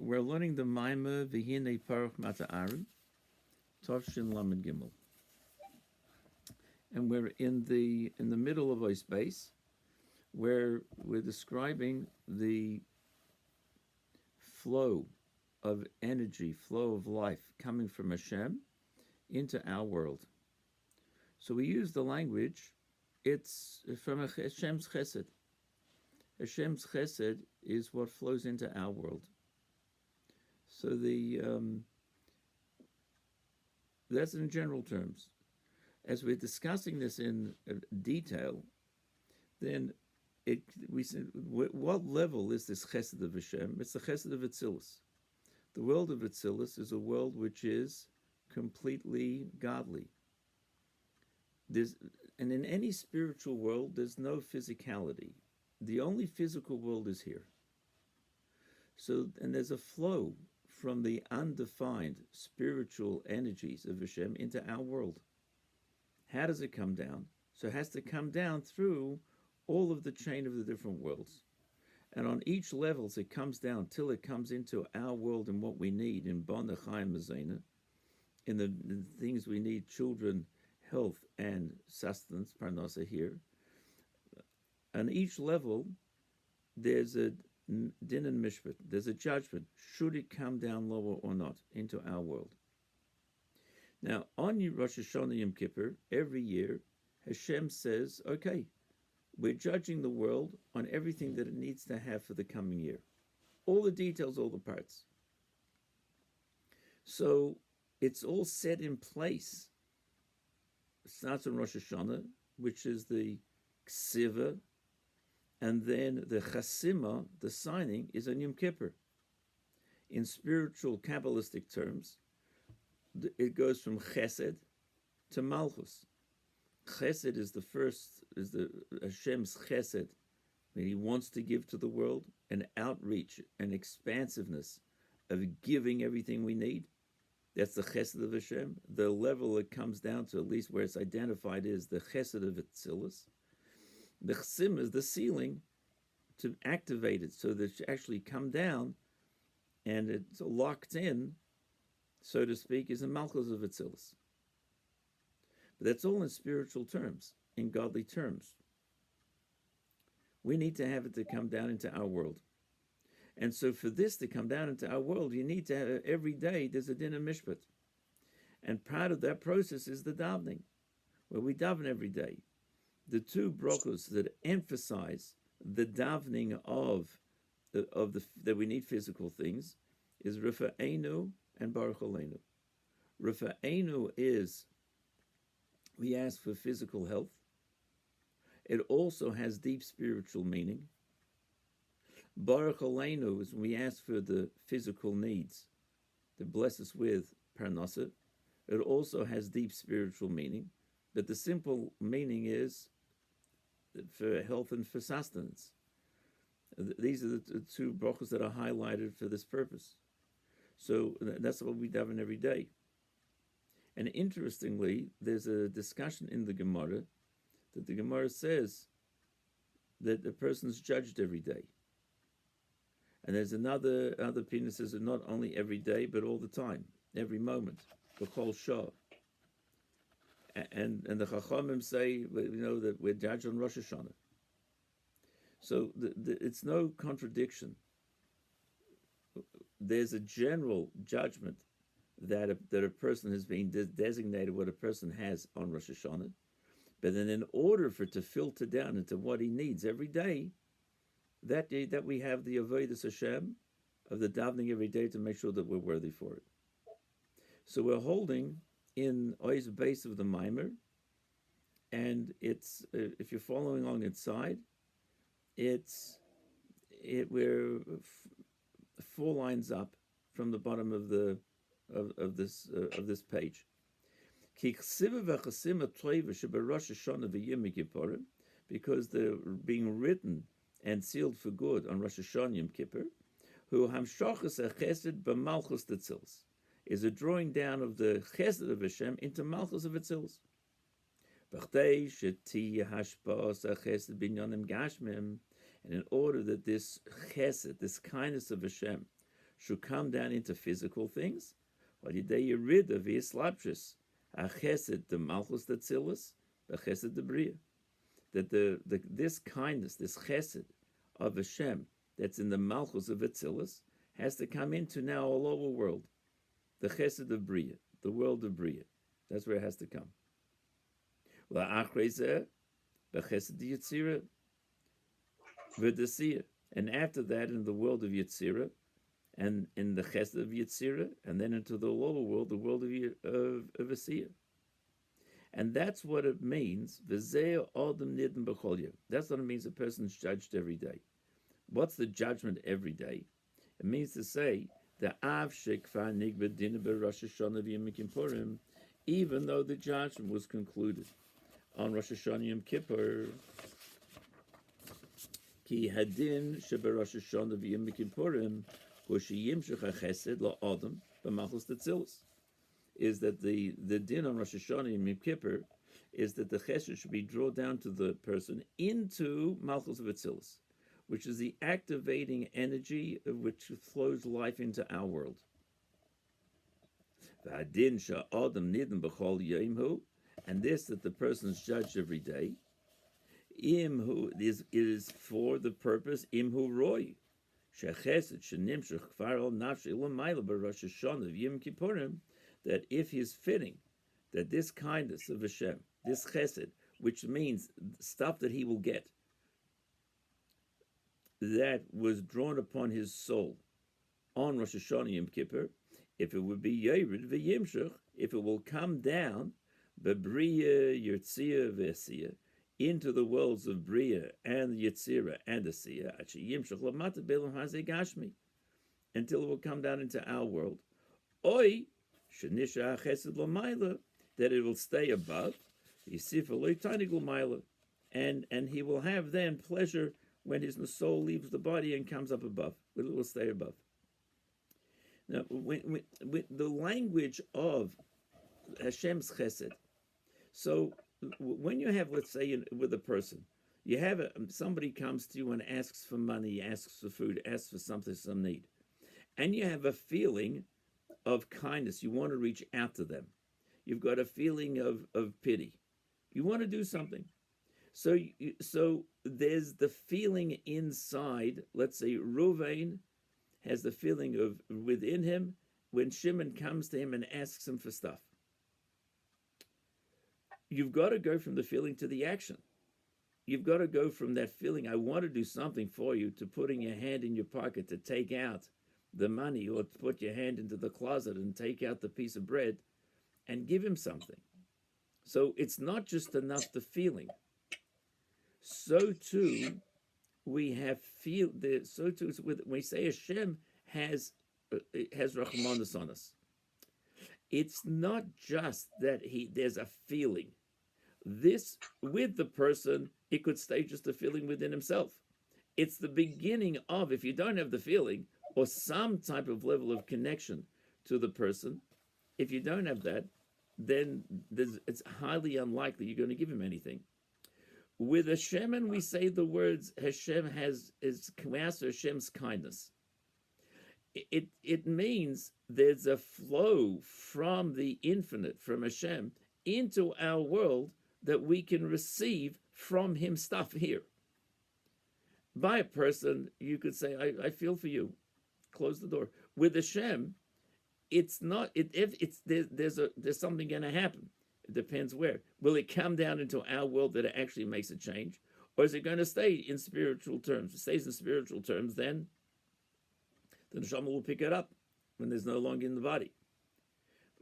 We're learning the Maimah V'hinei Porach Mateh Aharon, Tovshin Lamed Gimel, and we're in the middle of Ois Beis, where we're describing the flow of energy, flow of life coming from Hashem into our world. So we use the language, it's from Hashem's Chesed. Hashem's Chesed is what flows into our world. So that's in general terms. As we're discussing this in detail, then we say, what level is this Chesed of Hashem? It's the Chesed of Atzilus. The world of Atzilus is a world which is completely godly. And in any spiritual world, there's no physicality. The only physical world is here. So, and there's a flow from the undefined spiritual energies of Hashem into our world. How does it come down? So it has to come down through all of the chain of the different worlds. And on each level, it comes down till it comes into our world and what we need in Bona Chaim Mazena, in the things we need, children, health, and sustenance, Parnasa here. On each level, there's a din and mishpat, there's a judgment. Should it come down lower or not into our world? Now, on Rosh Hashanah Yom Kippur, every year, Hashem says, okay, we're judging the world on everything that it needs to have for the coming year. All the details, all the parts. So it's all set in place. It starts on Rosh Hashanah, which is the Ksiva, and then the Chasima, the signing, is on Yom Kippur. In spiritual Kabbalistic terms, it goes from Chesed to Malchus. Chesed is the Hashem's Chesed, when He wants to give to the world, an outreach, an expansiveness of giving everything we need. That's the Chesed of Hashem. The level it comes down to, at least where it's identified, is the Chesed of Atzilus. The Chsim is the ceiling to activate it so that it should actually come down and it's locked in, so to speak, is the Malchus of Atzilus. But that's all in spiritual terms, in godly terms. We need to have it to come down into our world. And so for this to come down into our world, you need to have, every day, there's a din of mishpat. And part of that process is the davening, where we daven every day. The two brachos that emphasize the davening that we need physical things is Rifa'enu and Baruch Aleinu. Rifa'enu is, we ask for physical health. It also has deep spiritual meaning. Baruch Aleinu is when we ask for the physical needs, to bless us with parnasa. It also has deep spiritual meaning, but the simple meaning is for health and for sustenance. These are the two brachos that are highlighted for this purpose. So that's what we daven every day. And interestingly, there's a discussion in the Gemara that the Gemara says that the person's judged every day. And there's other opinion that says that not only every day, but all the time, every moment, the whole shah. And the Chachamim say, that we're judged on Rosh Hashanah. So it's no contradiction. There's a general judgment that a person has been designated what a person has on Rosh Hashanah, but then in order for it to filter down into what he needs every day, that day that we have the Avodas Hashem of the davening every day to make sure that we're worthy for it. So we're holding in Ois base of the Maimer, and it's if you're following along inside, we're 4 lines up from the bottom of this page. Because they're being written and sealed for good on Rosh Hashanah Yom Kippur, who hamshachas chesed b'malchus tetzilus, is a drawing down of the chesed of Hashem into malchus of Atzilus. And in order that this chesed, this kindness of Hashem, should come down into physical things. Or you rid of Islapshus, a chesed the malchus the tzilus, the chesed the bria. That this kindness, this chesed of Hashem that's in the malchus of Atzilus has to come into now a lower world, the chesed of bria, the world of bria. That's where it has to come. And after that, in the world of Yetzirah, and in the chesed of Yetzirah, and then into the lower world, the world of Asiyah. And that's what it means. That's what it means a person is judged every day. What's the judgment every day? It means to say, the Av Shekvar Nigba Dinah Rosh Hashanah V'Yom Kippurim, even though the judgment was concluded on Rosh Hashanah Yom Kippur, Ki Hadin Sheba Rosh Hashanah V'Yom Kippurim Hu Sheyimshech HaChesed LaAdam B'Malchus Tetzilus, is that the din on Rosh Hashanah and Yom Kippur is that the chesed should be drawn down to the person into Malchus of Atzilus, which is the activating energy which flows life into our world. And this, that the person is judged every day, imhu is for the purpose imhu roy. That if he's fitting, that this kindness of Hashem, this chesed, which means stuff that he will get, that was drawn upon his soul on Rosh Hashanah Yom Kippur, if it would be Yerid v'Yimshach, if it will come down, B'Briya, Yetzirah v'Asiyah, into the worlds of Briya and Yetzirah and Asiyah, Yimshach l'mateh b'elam hazeh gashmi, until it will come down into our world. Oi, shenisha chesed l'mayla, that it will stay above, yisif lo tainig l'mayla, and he will have then pleasure when his soul leaves the body and comes up above. It will stay above. Now, when the language of Hashem's chesed, so when you have, let's say, with a person, you have somebody comes to you and asks for money, asks for food, asks for something, some need, and you have a feeling of kindness. You want to reach out to them. You've got a feeling of pity. You want to do something. So there's the feeling inside. Let's say Ruvain has the feeling of within him when Shimon comes to him and asks him for stuff. You've got to go from the feeling to the action. You've got to go from that feeling, I want to do something for you, to putting your hand in your pocket to take out the money, or to put your hand into the closet and take out the piece of bread and give him something. So it's not just enough the feeling. So too, we have feel. So too, when we say Hashem has Rachmanis on us, it's not just that there's a feeling. This with the person, it could stay just a feeling within himself. It's the beginning of, if you don't have the feeling or some type of level of connection to the person, if you don't have that, then it's highly unlikely you're going to give him anything. With Hashem, and we say the words Hashem is Hashem's kindness. It means there's a flow from the infinite, from Hashem, into our world that we can receive from Him stuff here. By a person, you could say, I feel for you. Close the door. With Hashem, it's not. There's something going to happen. It depends where. Will it come down into our world that it actually makes a change? Or is it going to stay in spiritual terms? If it stays in spiritual terms, then the neshama will pick it up when there's no longer in the body.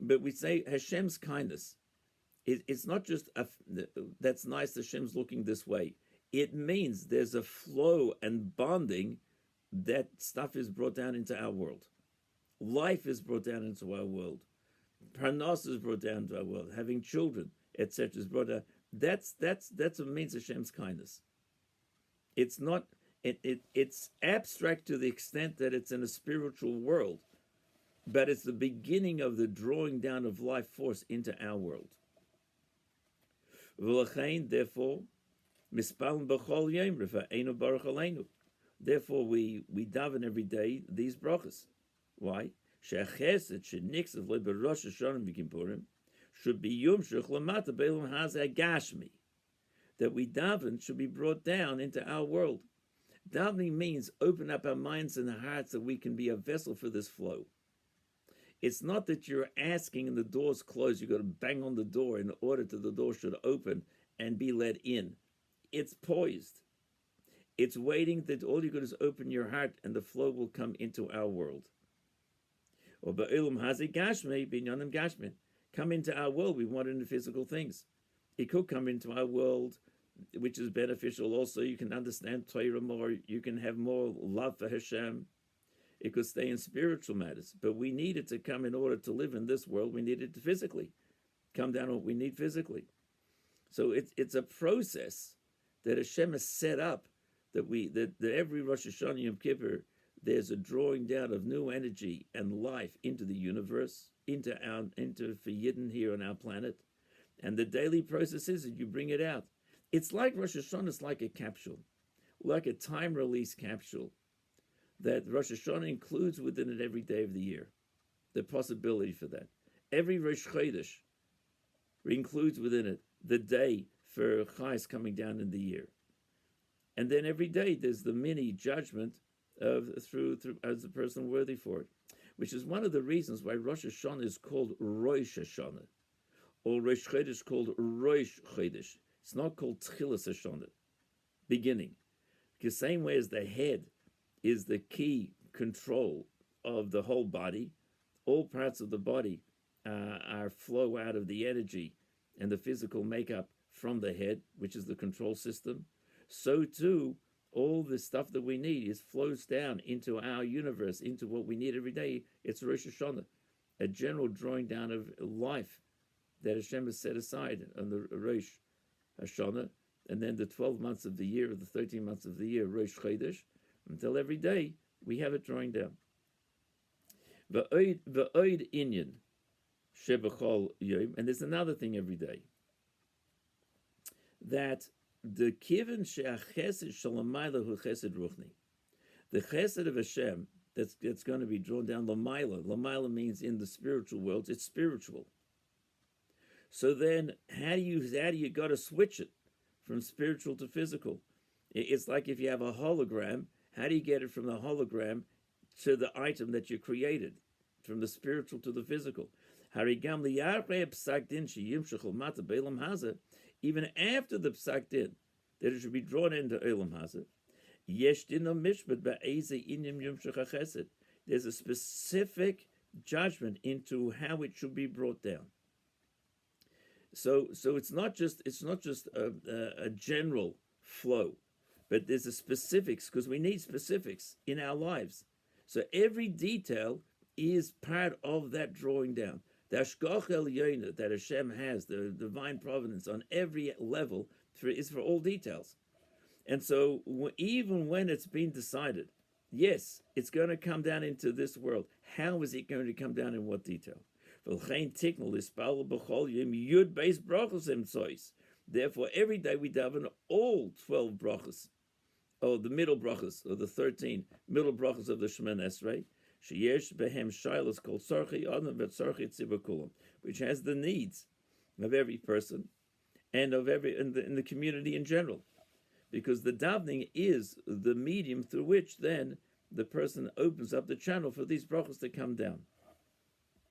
But we say Hashem's kindness. It's not just, that's nice, Hashem's looking this way. It means there's a flow and bonding that stuff is brought down into our world. Life is brought down into our world. Parnas is brought down to our world. Having children, etc., is brought down. That's what means Hashem's kindness. It's not. It's abstract to the extent that it's in a spiritual world, but it's the beginning of the drawing down of life force into our world. Therefore, therefore we daven every day these brachas. Why? She'achesed she'niksav le b'Rosh Hashanah v'Kippurim should be yumshach l'mata b'elam hazeh gashmi, that we daven should be brought down into our world. Davening means open up our minds and hearts that we can be a vessel for this flow. It's not that you're asking and the door's closed, you've got to bang on the door in order that the door should open and be let in. It's poised. It's waiting that all you got is open your heart and the flow will come into our world. Or ba'ilum hazi gashmi binyanim gashmin. Come into our world, we want into physical things. It could come into our world, which is beneficial also. You can understand Torah more, you can have more love for Hashem. It could stay in spiritual matters. But we need it to come in order to live in this world. We need it to physically come down what we need physically. So it's a process that Hashem has set up that every Rosh Hashanah Yom Kippur, there's a drawing down of new energy and life into the universe, into for Yidden here on our planet. And the daily process is that you bring it out. It's like Rosh Hashanah is like a capsule, like a time release capsule that Rosh Hashanah includes within it every day of the year. The possibility for that. Every Rosh Chodesh includes within it the day for Chais coming down in the year. And then every day there's the mini judgment of through as the person worthy for it, which is one of the reasons why Rosh Hashanah is called Rosh Hashanah, or Rosh Chodesh is called Rosh Chodesh. It's not called Tchilas Hashanah, beginning, because same way as the head is the key control of the whole body, all parts of the body are flow out of the energy and the physical makeup from the head, which is the control system. So too, all the stuff that we need flows down into our universe, into what we need every day. It's Rosh Hashanah, a general drawing down of life that Hashem has set aside on the Rosh Hashanah, and then the 12 months of the year, or the 13 months of the year, Rosh Chodesh, until every day we have it drawing down. V'oid inyan shebachol yom, and there's another thing every day, that the kiven she'achesed shalamayla hu chesed ruchni, the chesed of Hashem that's going to be drawn down lamayla. Lamayla means in the spiritual world, it's spiritual. So then, how do you got to switch it from spiritual to physical? It's like if you have a hologram. How do you get it from the hologram to the item that you created, from the spiritual to the physical? Even after the psak din, that it should be drawn into Olam Hazeh, there's a specific judgment into how it should be brought down. So it's not just a general flow, but there's a specifics, because we need specifics in our lives. So every detail is part of that drawing down. The Hashgach Elyono that Hashem has, the divine providence on every level, is for all details. And so even when it's been decided, yes, it's going to come down into this world, how is it going to come down in what detail? Therefore, every day we daven all 12 brachas, or the middle brachas, or the 13 middle brachas of the Shemoneh Esrei, sheyesh behem shaylos called sarchi adam v'tzarchi tzibur kulam, which has the needs of every person and of every in the community in general, because the davening is the medium through which then the person opens up the channel for these brachas to come down.